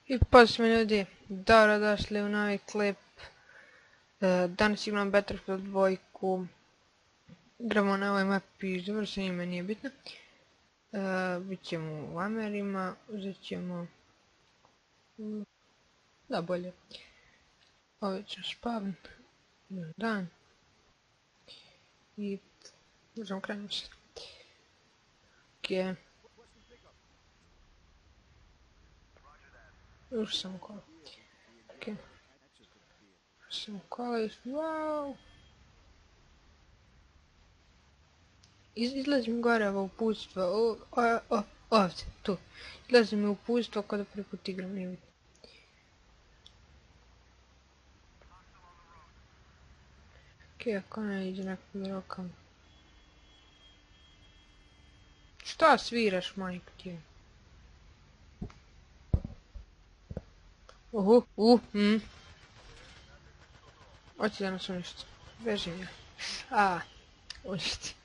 I pozdrav smo ljudi, dobro došli u novi klip. Danas igram Battlefield 2. Igramo na ovoj mapi, dobro se ime nije bitno. Bit ćemo u Amerima, uzet ćemo... Da, bolje. Ovo ćemo spavn. Jedan dan. I... možemo krenuti. Ok. Još sam u kola. Ok. Još sam u kola i... wow! Izlazim gore ovo upustvo, ovdje, tu. Izlazim u upustvo kada prvi put igram, nije bitno. Ok, ako ne iđe nekog rokam. Šta sviraš, majko ti? Hoće da nas uništi. Beži ja. Uništi.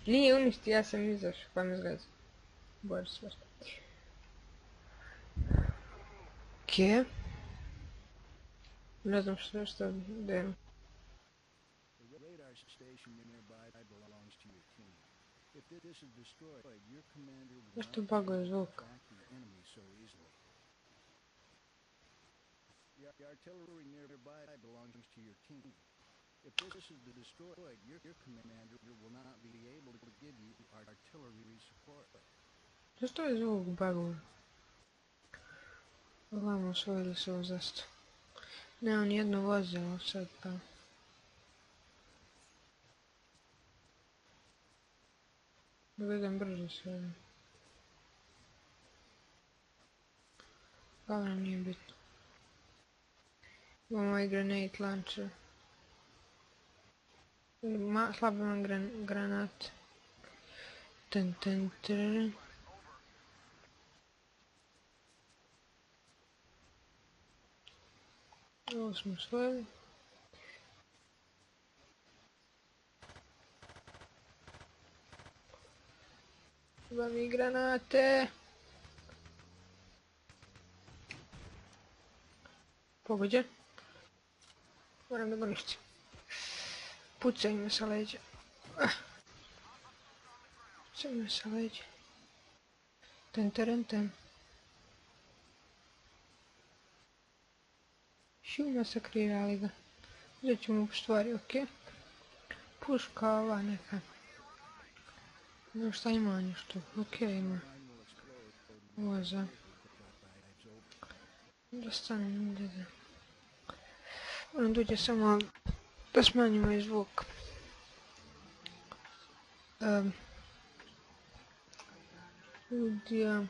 Nije uništi, ja sam izašao, pa me zgazi. Bože svašta. Ok. Ne znam što dajem. Zašto baguje zvuk? The artillery nearby belongs to your team. If this is destroyed, your commander will not be able to give you artillery support. Zašto je zvuk baguje? Ovamo osvojili se ovo zastavu. Nema nijedno vozilo sad pa. Da idem brže sve. Glavno nije bitno. Imamo ovaj grenade launcher. Slabo imam granate. Ovo smo osvojili. Treba mi granate. Pogođen. Moram da ga uništim. Pucaj me sa leđa. Pucaj me sa leđa. Ten. Šuma sakrirali ga. Uzet ćemo stvari, ok. Puška ova neka. Ne znam šta ima nešto. Ok ima. Ovo za... da stanem ovdje da... moram dođe samo da smanjimo i zvuk. Udija...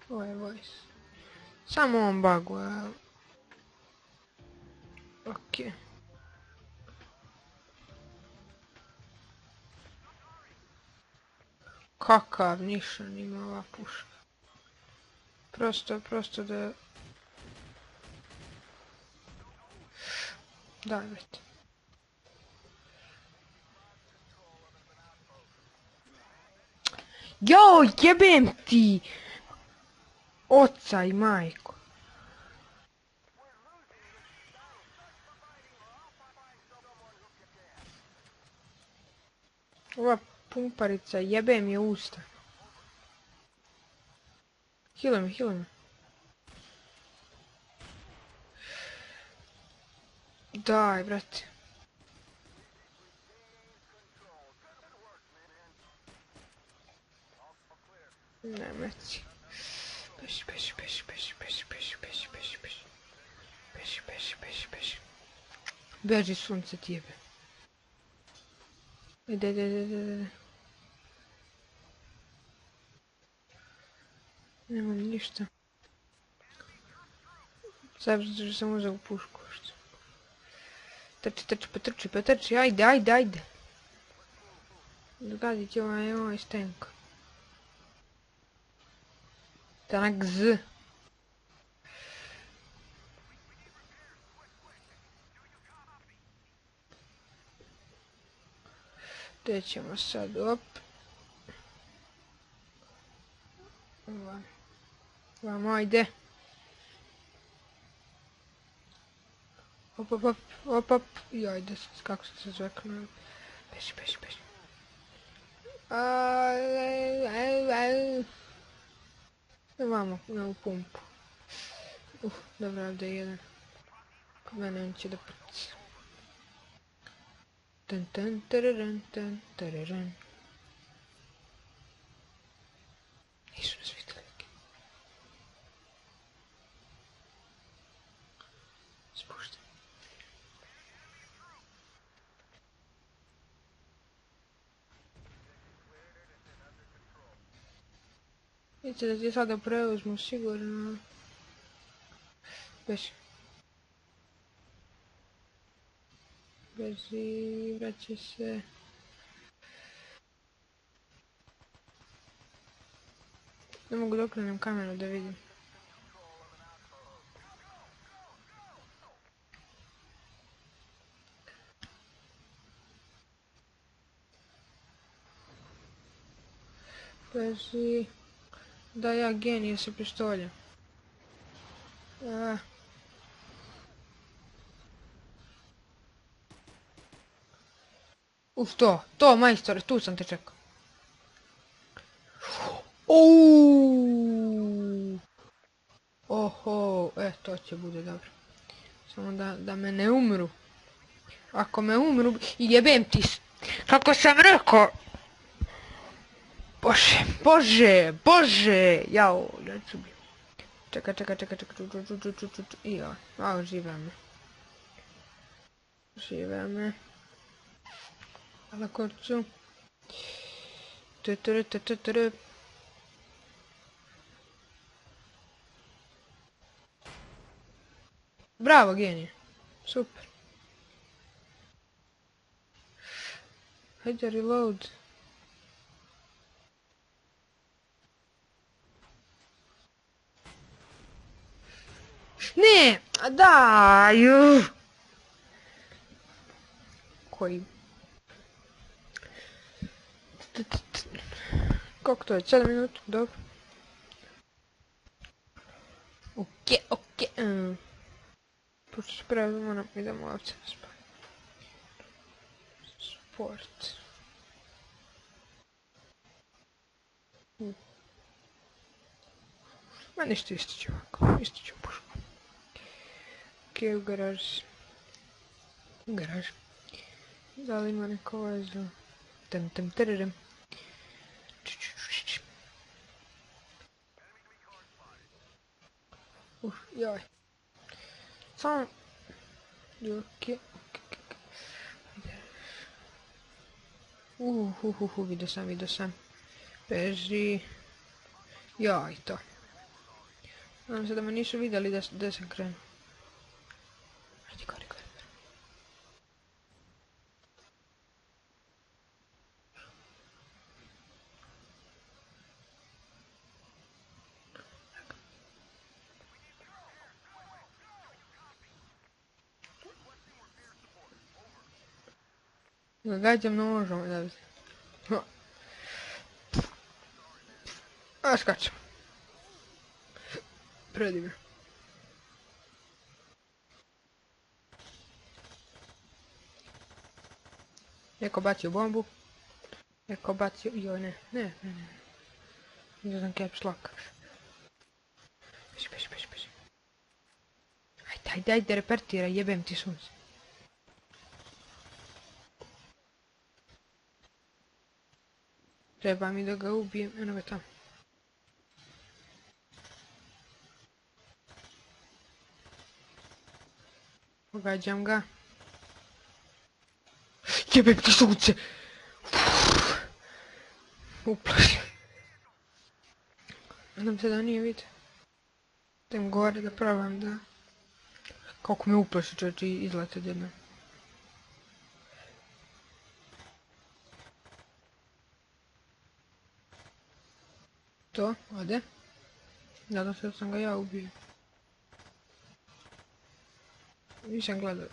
ovo je voice. Samo on baguje. Ok. Kakav nišan ima ova puška. Prosto da... daj već. Jao, jebem ti! Oca i majko. Ova pumparica jebe mi usta. Healuj me. Daj, brate. Nemeci. Beži. Beži, sunce ti jebe. Ide. Nemam ništa. Sad sam uzeo pušku. Trči, ajde. Zgadit će ovaj stenk. Tanak z. Gdje ćemo sad, op. Vamo, ajde. Op, op, op, op, op. Joj, kako se zveknuo. Beži, beži, beži. Vamo, imamo pumpu. Dobro, ovdje je jedan. Kod mene on će da prci. Tan tan tararan tan tararan. Nisu nas vidjeli. Spuštaj. Vidite da ti sada preuzmu sigurno. Beži. Beži, vraćaj se. Ne mogu da okrenem kameru da vidim. Beži. Da ja genije sa pištoljem. To majstore, tu sam te čekao. Oho, to će bude dobro. Samo da me ne umru. Ako me umru, jebem ti. Kako sam rekao. Bože, jao, ja ću bi. Čekaj, jao, žive me. Na korcu. Bravo, genije. Super. Hajde reload. Ne, daj. Koji? Kako to je? 7 minuta, dobro. Okej. Pošto se pravimo, idemo ovdje na spavanje. Sport. Ma ništa istiću ovako, istiću pušku. Okej, u garaži. Da li ima neko vezu? Tararam. Joj. Samo... Okej. Vidio sam. Beži. Joj, to. Nadam se da me nisu vidjeli da sam krenuo. Gori. Gađam nožom, da bi se... Skačem. Predivno. Neko bacio bombu. Joj, ne. Vidio sam caps lock. Beži. Ajde, repertiraj, jebem ti sunce. Treba mi da ga ubijem, eno ga tamo. Pogađam ga. Jebem ti sunce! Uplašim. Nadam se da nije vidio. Idem gore da probam da... Kako me uplaši čovječe izlete odjednom. To, ode. Nadam se da sam ga ja ubio. Nisam gledao.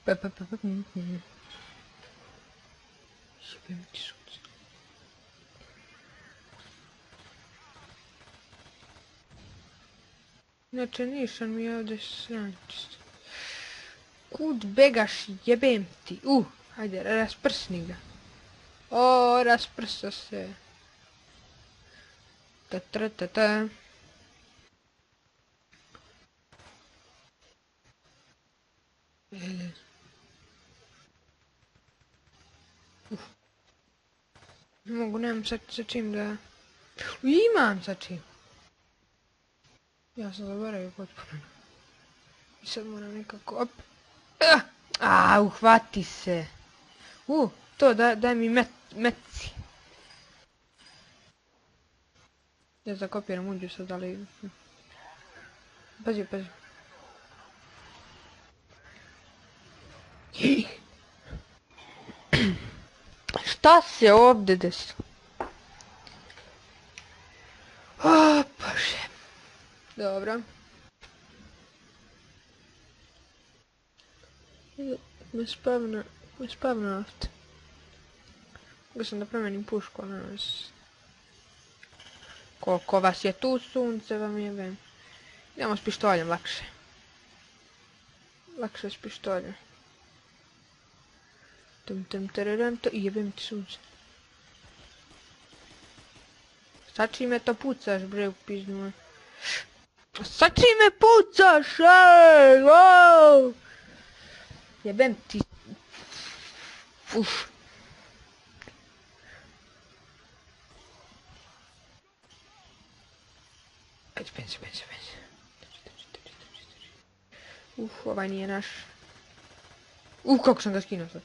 Jebem ti sunce. Inače nišan mi je ovdje srančisto. Kud begaš, jebem ti. Ajde, rasprsni ga. O, rasprso se. Ta. Ne mogu, nemam sa čim da... Imam sa čim. Ja sam zaboravio potpuno. I sad moram nekako... Op. Uhvati se. To daj mi metci. Ja zakopiram uđu sad, ali... Pazi. Šta se ovdje desilo? O, Bože. Dobro. Me spavna ovdje. Mogla sam da promenim pušku, ali nema se. Koliko vas je tu, sunce vam jebem. Idemo s pištoljem, lakše. Lakše s pištoljem. Jebem ti sunce. Sad čime to pucaš, bre, u pizdu moj. Sad čime pucaš, ej, wow! Jebem ti. Ajde, pensi. Ovaj nije naš. Kako sam ga skinuo sad.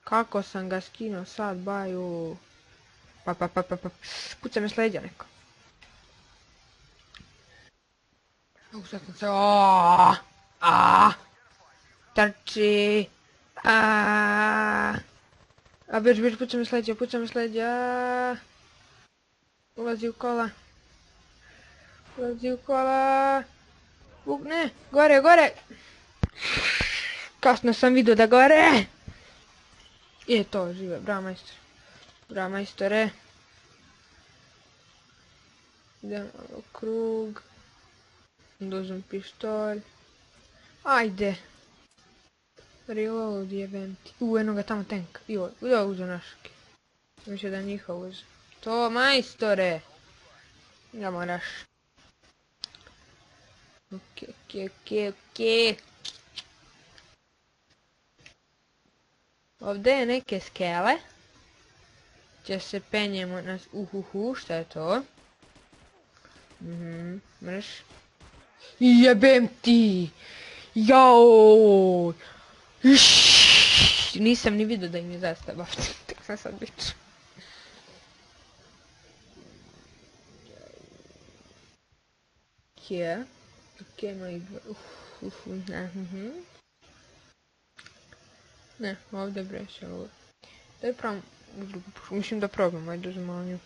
Kako sam ga skinuo sad, baju. Pa. Puca me s leđa neko. Sad sam se... Trči. Bež, puca me s leđa. Ulazi u kola. Ne, gore. Kasno sam vidio da gore. To, žive, bravo majstore. Idem u krug. Uzmem pištolj. Ajde. Reload jebem ti. Eno ga tamo tank. Uzo naški. Mišljam da njihov uz. To majstore. Ja moraš. Ok. Ovdje je neke skele. Če se penjemo na... šta je to? Mrš. Jebem ti! Jao! Nisam ni vidio da im je zastava. Tek sam sad biću. Ok, moj... Ne, ovdje breše ovo. Daj pravom drugu pušku, mislim da probam, ajde uzmemo nju.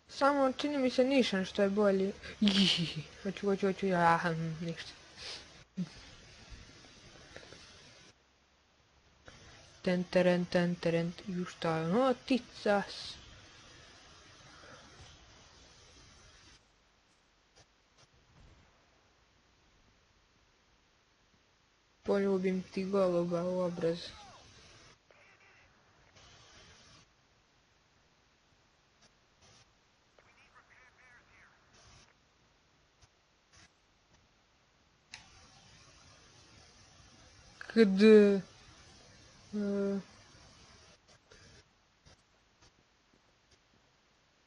Samo čini mi se nišan što je bolji. Hoću, ništa. Teren, ju šta je ono, ticas. Poljubim ti goluba u obraz.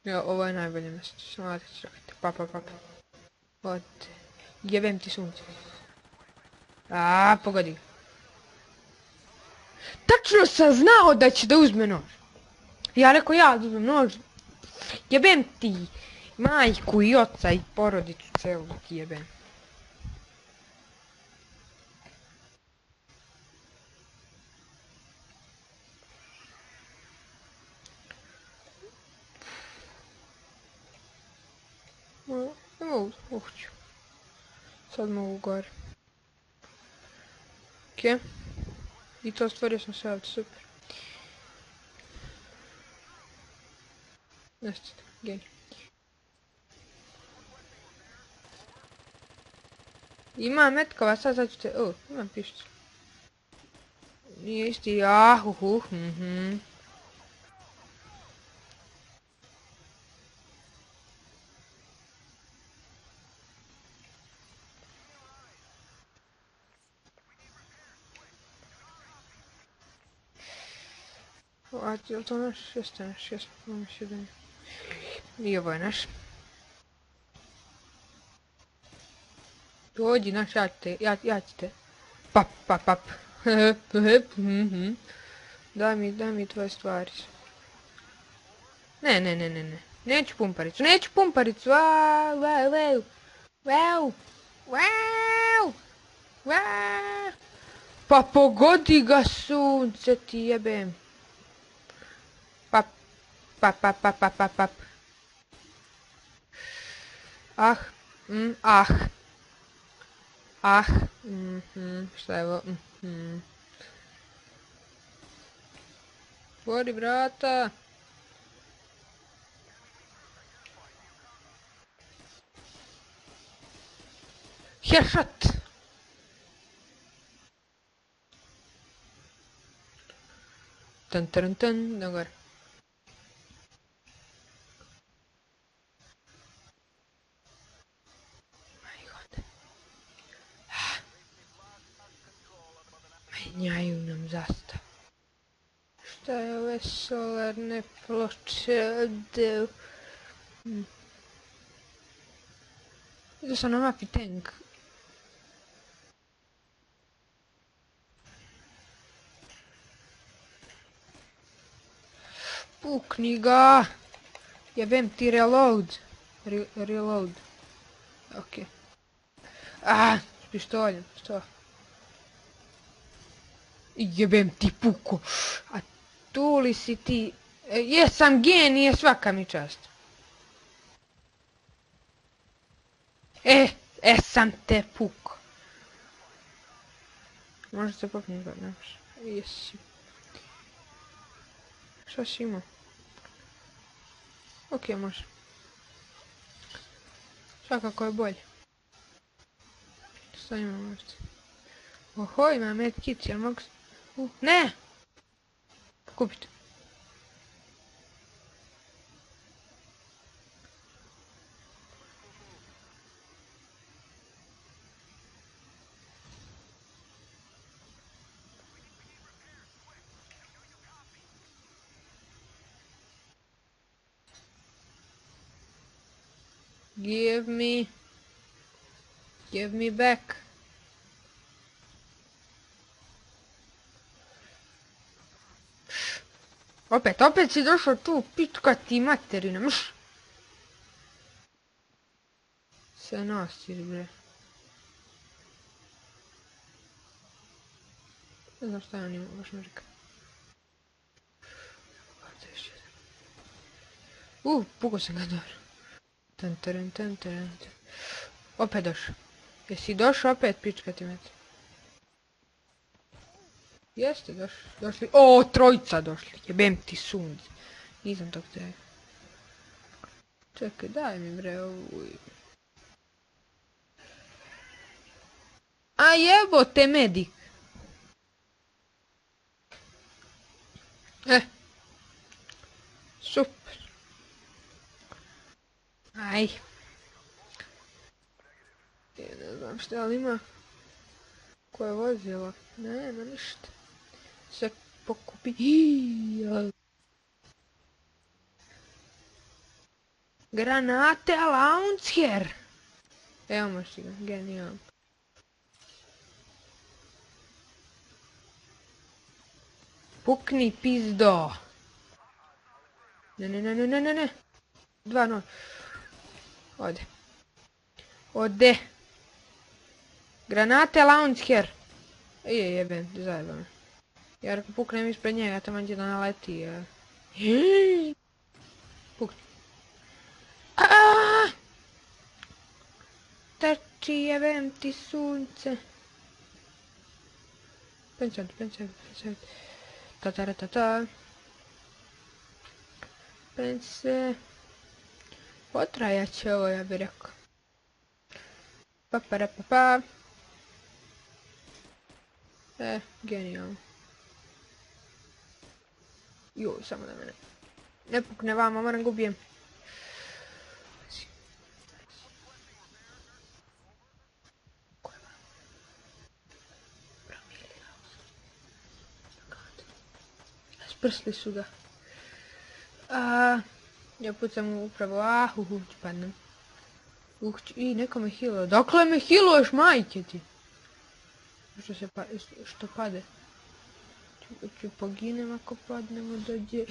Ja, ovo je najbolje mjesto. Samo čekajte. Pa. Odite. Jebem ti sunce. Pogodi. Tačno sam znao da će da uzme nož. Ja rekao ja da uzmem nož. Jebem ti. Majku i oca i porodicu celu ti jebem. Ne mogu, hoću. Sad mogu gore. Ok. I to stvorio sam sve ovdje, super. Nestite, genij. Imam metkova, sad ću te... imam pišću. Nije isti, ahuhu, A, je li to naš? Jeste naš, jeste. Imamo još jedan. I ovo je naš. Dođi naš, ja ću te. Pap, pap, pap. Daj mi tvoje stvari. Ne. Neću pumparicu, Wow, wow, wow. Wow. Wow. Wow. Pa pogodi ga sunce ti jebem. Pap. Ah. Šta je ovo? Otvori vrata. Headshot. Tan, da gore. Menjaju nam zastav. Šta je ove solarne ploče ovdje? Vidio sam na mapi tank. Pukni ga! Jebem ti reload. Reload. Ok. S pištoljem, što? Jebem ti puko. A tu li si ti? Jesam genije, svaka mi čast. Sam te puko. Može se popniti ga, nemaš. Jesi. Šta si imao? Ok, može. Svakako je bolje. Šta imam ovdje? Oho, ima medkit, jel mogu... Ne! Kupit. Give me back. Opet si došao tu, pička ti materina, mš. Se nosiš, bre. Ne znam šta ja nima, baš mi reka. Pukao sam ga dobro. Tan. Opet došao. Jesi došao opet, pička ti meti? Jeste došli. Trojica došli. Jebem ti sunce. Nisam tog tega. Čekaj, daj mi bre ovu. A jebote medik. Super. Aj. Ne znam šta li ima. Ko je vozilo? Nema ništa. Sve pokupi. Granate launcher. Evo si ga, genijalno. Pukni pizdo. Ne. 2-0. Ode. Granate launcher. Jebem, zajeba me. Jer ako puknem ispred njega, tamo će da naleti. Pukni. Trči, jebem ti sunce. Pensate. Ta. Pense. Potrajat će ovo, ja bih rekao. Pa. Genijalno. Joj, samo da mene ne pukne vama, moram ga ubijem. Sprsli su ga. Ja pucam upravo, ću padnem. I neko me hilo. Dakle me hiluješ, majke ti? Što pade? Ću poginem ako padnemo dođe.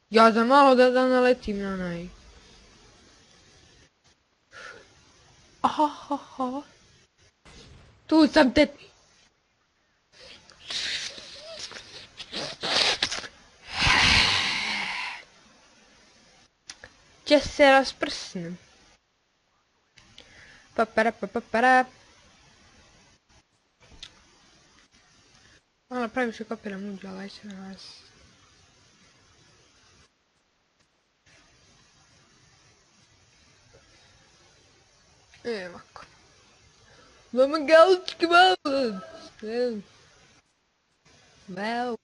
Ja za malo da naletim na onaj. Aha. Tu sam te. Će se rasprsnem. Papara. Malo previše kopiram uđu, ali se na vas. Ovako. Mama galički malo. Wow.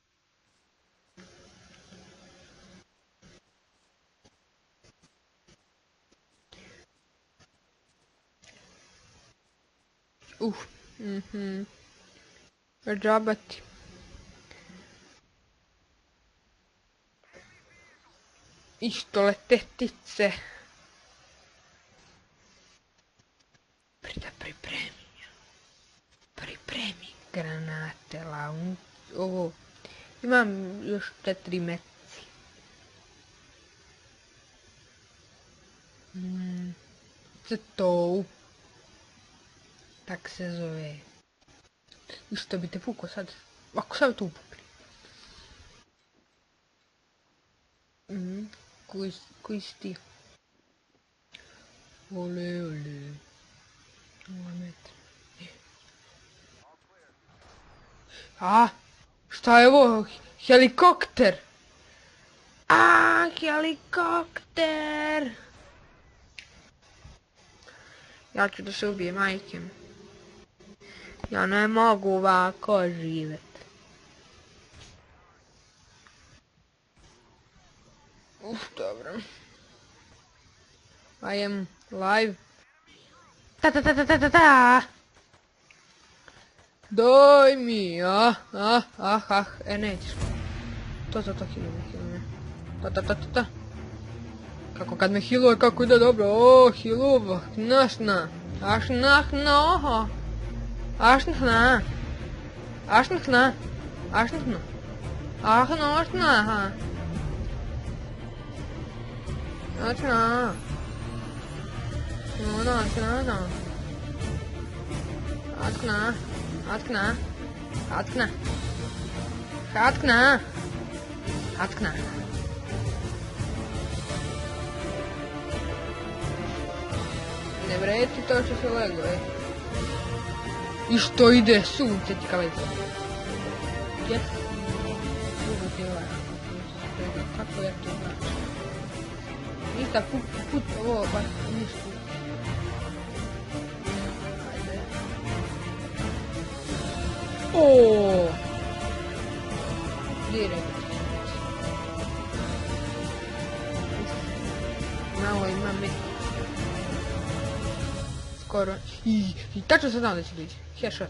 Džabati. Isto letetice. Pripremi granate, ovo. Imam još 4 meci. Crtou. Tak se zove. I što bi te pukao sad? Ako sam tu pukli. Koji si ti? Ole. Šta je ovo? Helikopter! Helikopter! Ja ću da se ubijem, majke. Ja ne mogu ovako živjet. Dobro. I am live. Ta. Daj mi, nećeš. To, hiluje. Ta. Kako kad me hiluje, kako ide dobro, hiluva, našna. Ašnahna. Hatkna. Ne vreti to što se lego, I što ide sunce ti kaleta. Yes. Drugo ti je kako ja to znači. Ništa put ovo baš ništa. Direkt. Malo ima me. Skoro. I tačno se znam da će biti. Headshot.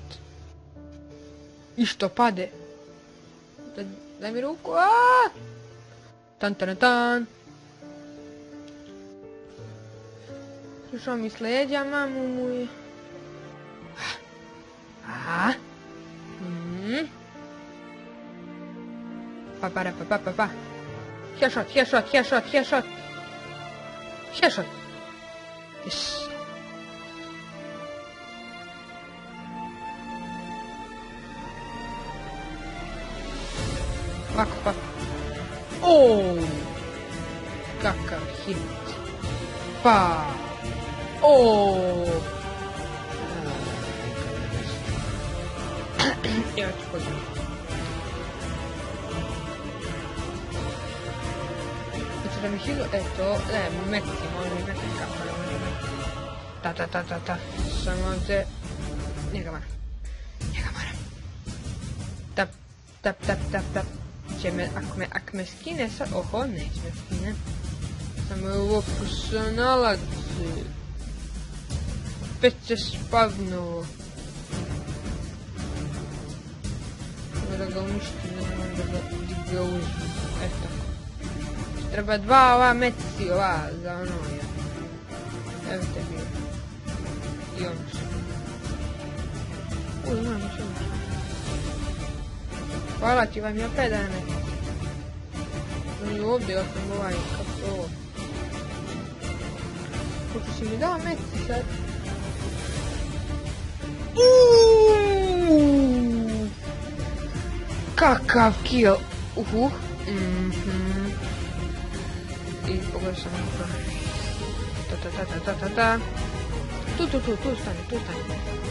I što pade. Daj mi ruku. Tan. Prišao mi s leđa, mamu mu je. Pa. Headshot. Yes. Ovako. Kakav hit. Pa. Ja ću pođem. Hoće da mi hilu, eto, meci, možda i meci kako. Ta. Samo ovdje. Njega mora. Tap, tap, tap, tap. Ako me skine sad... Oho, neće me skine. Samo je ovo se nalazi. Opet se spavnuo. Da ga uništim, ne znam da ga uzmem. Eto. Treba dva ova meci, ova za ono je. Evo te bio. I ono što. Znam što. Hvala ti vam je opet da ne. I ovdje ja sam ovaj, kako ovo. Kako si mi dao meci sad? Kakav kill! I pogledam to. Ta. Tu stani.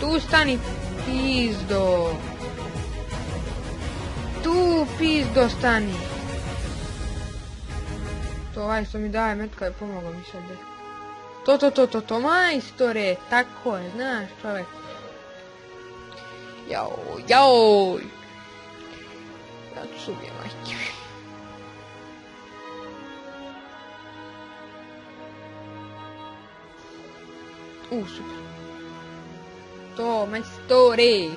Tu stani, pizdo! Tu, pizdo, stani! To ovaj što mi daje metka je pomogao mi sad. To, majstore! Tako je, znaš čovjek. Jaoj! Ja ću ubije majke. Super. To, majstore!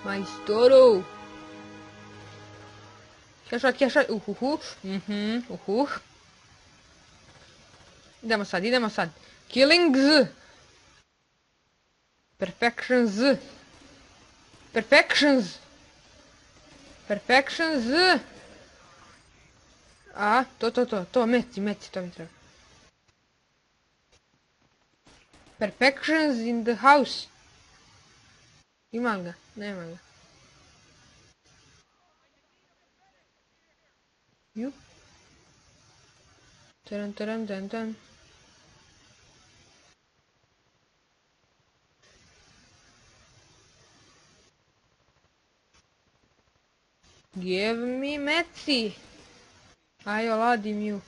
Majstoro! Headshot. Idemo sad. Killings! Perfections! A, to, meci, to mi treba. Perfections in the house. Ima li ga? Nema ga. Jup. Taran. Give me meci. Ajo, ladim ju.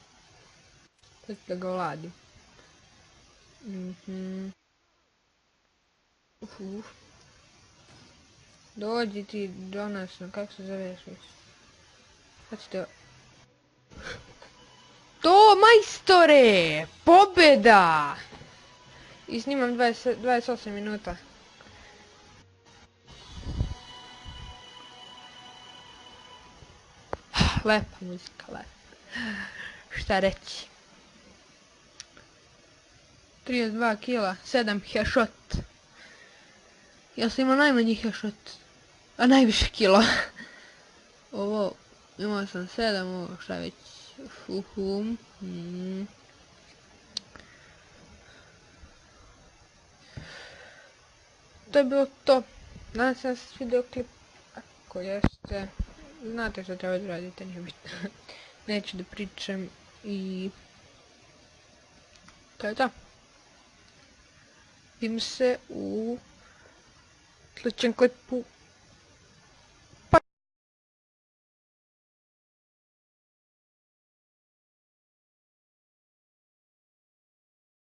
Sad da ga ladim. Dođi ti donosno, kako se zoveš već? Sad ćete... To, majstore! Pobjeda! I snimam 28 minuta. Lepa muzika, lepa. Šta reći? 32 kila, 7 headshot. Ja sam imao najmanji headshot. A najviše kila. Ovo, imao sam 7, ovo šta već. To je bilo to. Nadam se da se svidio klip. Ako jeste, znate što treba da radite, nije bitno. Neću da pričam i... To je to. Vidim se u sljedećem klipu.